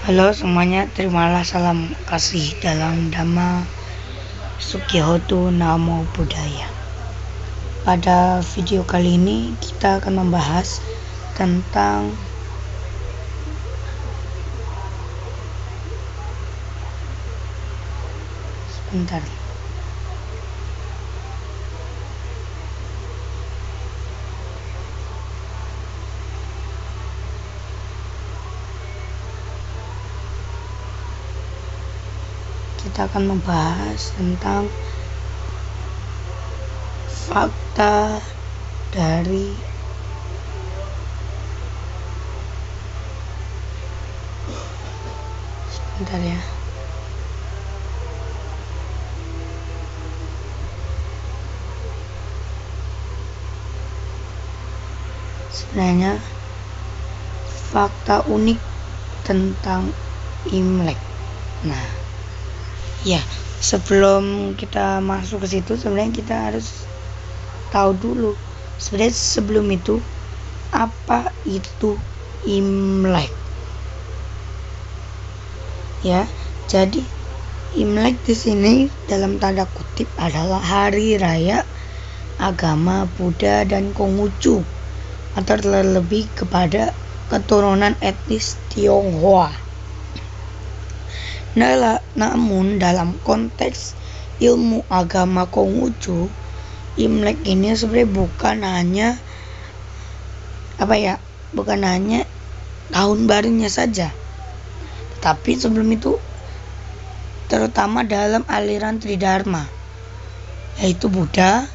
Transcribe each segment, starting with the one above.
Halo semuanya, terimalah salam kasih dalam Dhamma Sukhihotu Namo Buddhaya. Pada video kali ini kita akan membahas tentang fakta dari sebenarnya fakta unik tentang Imlek. Nah, ya, sebelum kita masuk ke situ sebenarnya kita harus tahu dulu sebenarnya sebelum itu apa itu Imlek. Ya, jadi Imlek di sini dalam tanda kutip adalah hari raya agama Buddha dan Konghucu, atau terlebih kepada keturunan etnis Tionghoa. Namun dalam konteks ilmu agama Konghucu, Imlek ini sebenarnya bukan hanya tahun barunya saja, tetapi sebelum itu terutama dalam aliran Tridharma, yaitu Buddha,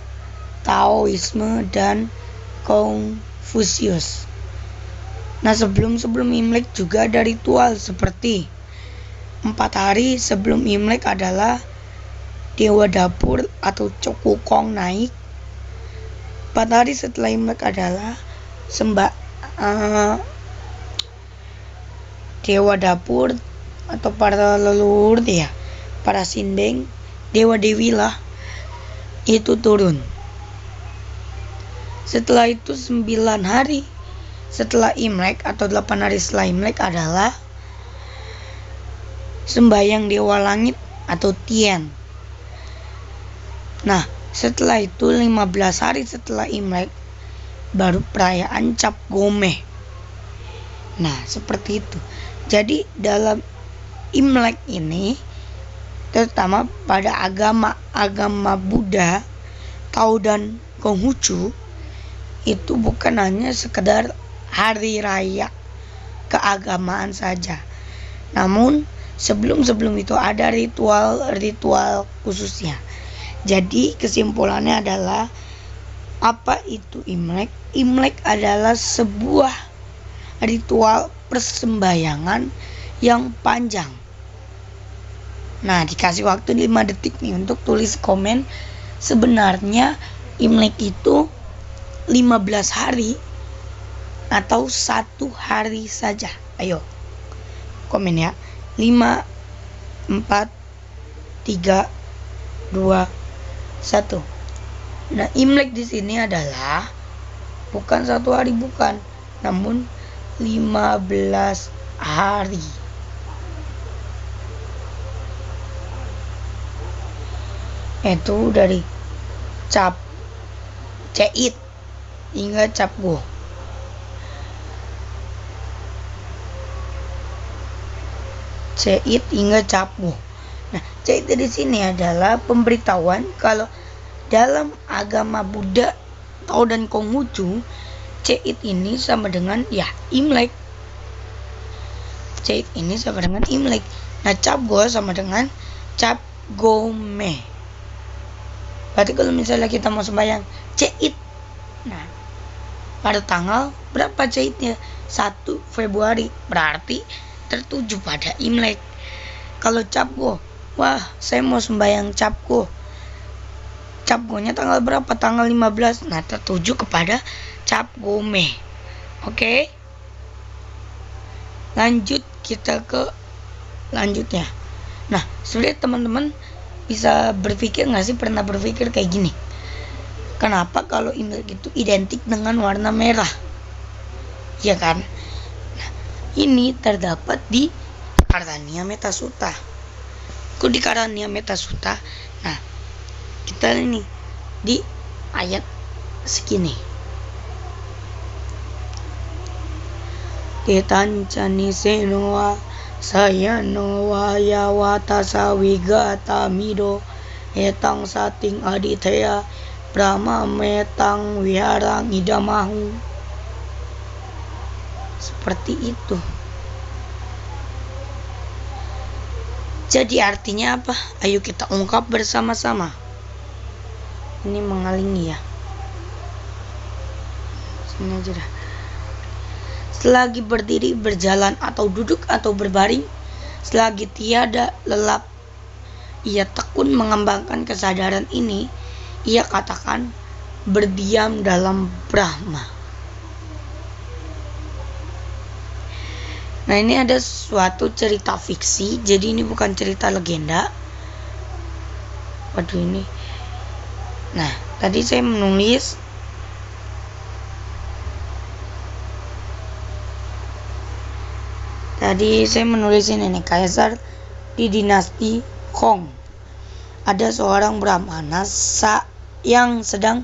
Taoisme, dan Konfusius. Nah, sebelum Imlek juga ada ritual seperti 4 hari sebelum Imlek adalah Dewa Dapur atau Cokukong naik. 4 hari setelah Imlek adalah Dewa Dapur atau para leluhur para Sindeng, Dewa Dewi lah, itu turun. Setelah itu 9 hari setelah Imlek atau 8 hari setelah Imlek adalah sembahyang Dewa Langit atau Tien. Nah, setelah itu 15 hari setelah Imlek baru perayaan Cap Gomeh. Nah, seperti itu. Jadi dalam Imlek ini, terutama pada agama Buddha, Tao, dan Konghucu, itu bukan hanya sekedar hari raya keagamaan saja, namun sebelum itu ada ritual khususnya. Jadi kesimpulannya adalah, apa itu Imlek? Imlek adalah sebuah ritual persembahyangan yang panjang. Nah, dikasih waktu 5 detik nih untuk tulis komen. Sebenarnya Imlek itu 15 hari atau 1 hari saja. Ayo komen ya. 5, 4, 3, 2, 1. Nah, Imlek di sini adalah bukan 1 hari, bukan, namun 15 hari. Itu dari Ceit hingga Cap Go. Ceit hingga Cap Go. Nah, Ceit di sini adalah pemberitahuan kalau dalam agama Buddha, Tao, dan Konghucu, Ceit ini sama dengan Imlek. Ceit ini sama dengan Imlek. Nah, Cap Go sama dengan Cap Gomeh. Berarti kalau misalnya kita mau sembahyang Ceit, nah, pada tanggal berapa Ceitnya? 1 Februari, berarti tertuju pada Imlek. Kalau Cap Go, wah, saya mau sembahyang Cap Go. Cap Go-nya tanggal berapa? Tanggal 15. Nah, tertuju kepada Cap Gomeh. Oke? Lanjut kita ke lanjutnya. Nah, sebenarnya teman-teman bisa pernah berpikir kayak gini, kenapa kalau Imlek itu identik dengan warna merah, ya kan? Nah, ini terdapat di Karania Metasuta. Kok di Karania Metasuta? Nah, kita ini di ayat segini. Tetancani senoa sayanoa yawata sawigata mido etang sating aditya brahma metang wiharang idamahu. Seperti itu. Jadi artinya apa? Ayo kita ungkap bersama-sama. Ini mengalingi ya. Sini aja dah. Selagi berdiri, berjalan, atau duduk, atau berbaring, selagi tiada lelap, ia tekun mengembangkan kesadaran ini. Ia katakan berdiam dalam Brahma. Nah, ini ada suatu cerita fiksi, jadi ini bukan cerita legenda. Waduh ini. Nah, tadi saya menulis ini nih, kaisar di dinasti Hong. Ada seorang brahmana yang sedang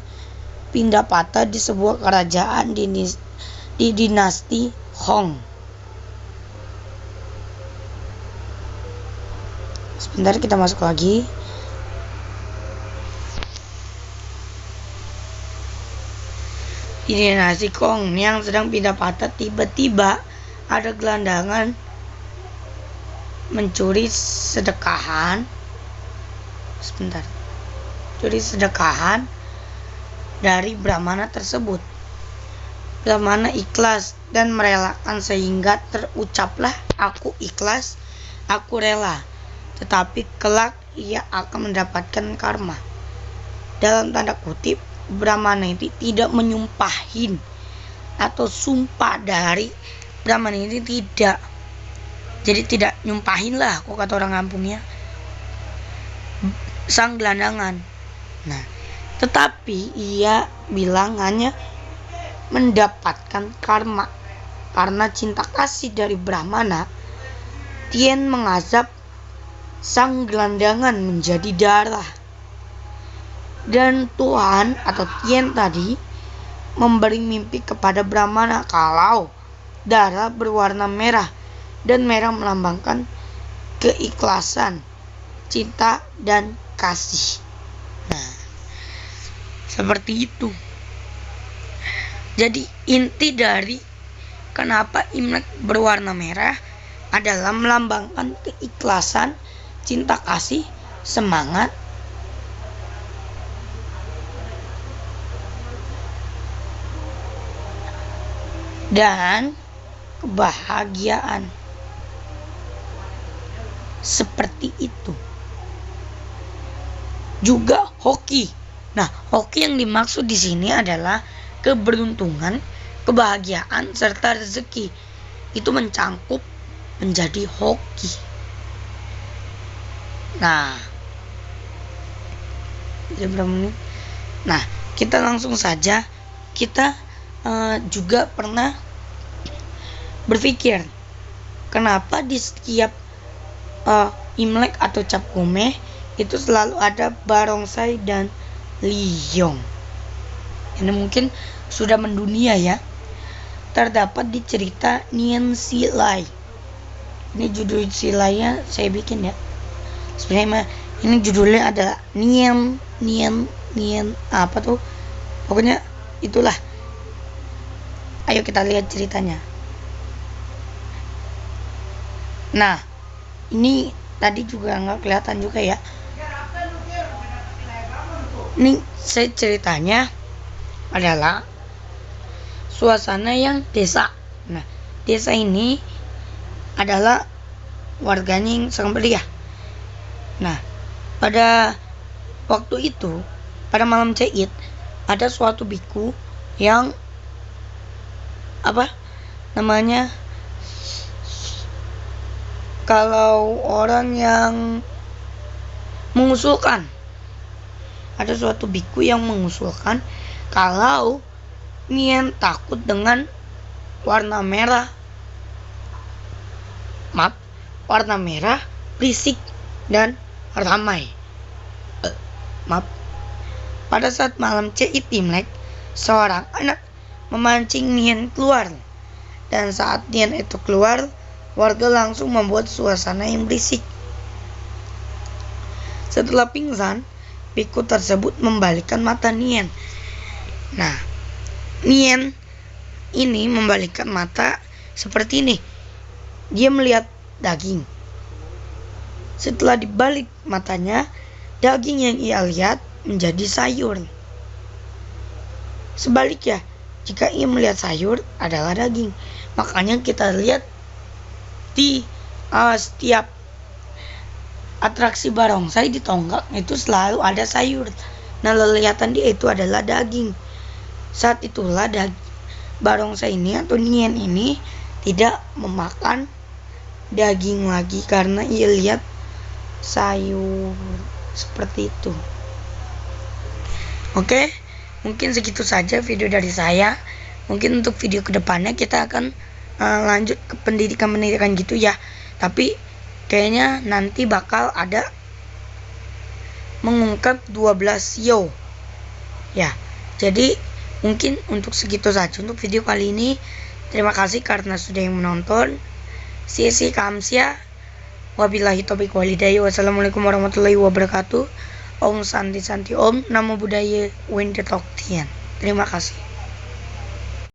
pindah patah di sebuah kerajaan di dinasti Hong. Sebentar, kita masuk lagi. Di dinasti Hong yang sedang pindah patah, tiba-tiba ada gelandangan mencuri sedekahan. Curi sedekahan dari brahmana tersebut. Brahmana ikhlas dan merelakan sehingga terucaplah, aku ikhlas, aku rela. Tetapi kelak ia akan mendapatkan karma. Dalam tanda kutip, brahmana itu tidak menyumpahin atau sumpah dari brahmana ini tidak. Jadi tidak nyumpahin lah, kok kata orang kampungnya, sang gelandangan. Nah, tetapi ia bilang hanya mendapatkan karma karena cinta kasih dari brahmana. Tien mengazab sang gelandangan menjadi darah. Dan Tuhan atau Tien tadi memberi mimpi kepada brahmana kalau darah berwarna merah, dan merah melambangkan keikhlasan, cinta, dan kasih. Nah, seperti itu. Jadi inti dari kenapa Imlek berwarna merah adalah melambangkan keikhlasan, cinta kasih, semangat, dan kebahagiaan. Seperti itu. Juga hoki. Nah, hoki yang dimaksud di sini adalah keberuntungan, kebahagiaan, serta rezeki. Itu mencangkup menjadi hoki. Nah, berapa menit? Nah, kita langsung saja. Kita juga pernah berpikir kenapa di setiap Imlek atau Cap Gomeh itu selalu ada barongsai dan liyong. Ini mungkin sudah mendunia ya. Terdapat di cerita Nien Silai. Ini judul silainya saya bikin ya. Sebenarnya ini judulnya adalah Nien apa tuh? Pokoknya itulah. Ayo kita lihat ceritanya. Nah, ini tadi juga nggak kelihatan juga ya. Ini saya ceritanya adalah suasana yang desa. Nah, desa ini adalah warganya yang sangat belia. Nah, pada waktu itu, pada malam Cait, ada suatu biku yang kalau orang yang mengusulkan, ada suatu biku yang mengusulkan kalau Nien takut dengan warna merah, warna merah, berisik, dan ramai. Maaf. Pada saat malam Ceit Imlek, seorang anak memancing Nien keluar. Dan saat Nien itu keluar, warga langsung membuat suasana yang berisik. Setelah pingsan, biku tersebut membalikkan mata Nien. Nah, Nien ini membalikkan mata seperti ini. Dia melihat daging. Setelah dibalik matanya, daging yang ia lihat menjadi sayur. Sebaliknya, jika ia melihat sayur adalah daging. Makanya kita lihat di setiap atraksi barongsai di tonggak itu selalu ada sayur. Nah, lelihatan dia itu adalah daging. Saat itulah barongsai ini atau Nien ini tidak memakan daging lagi karena ia lihat sayur seperti itu. Oke, mungkin segitu saja video dari saya. Mungkin untuk video kedepannya kita akan lanjut ke pendidikan gitu ya. Tapi kayaknya nanti bakal ada mengungkap 12 sio. Ya, jadi mungkin untuk segitu saja untuk video kali ini. Terima kasih karena sudah yang menonton. Sisi kamsia. Wabillahi taufiq walhidayah. Wassalamualaikum warahmatullahi wabarakatuh. Om Santi Santi Om. Namo Buddhaya Wintetok Tian. Terima kasih.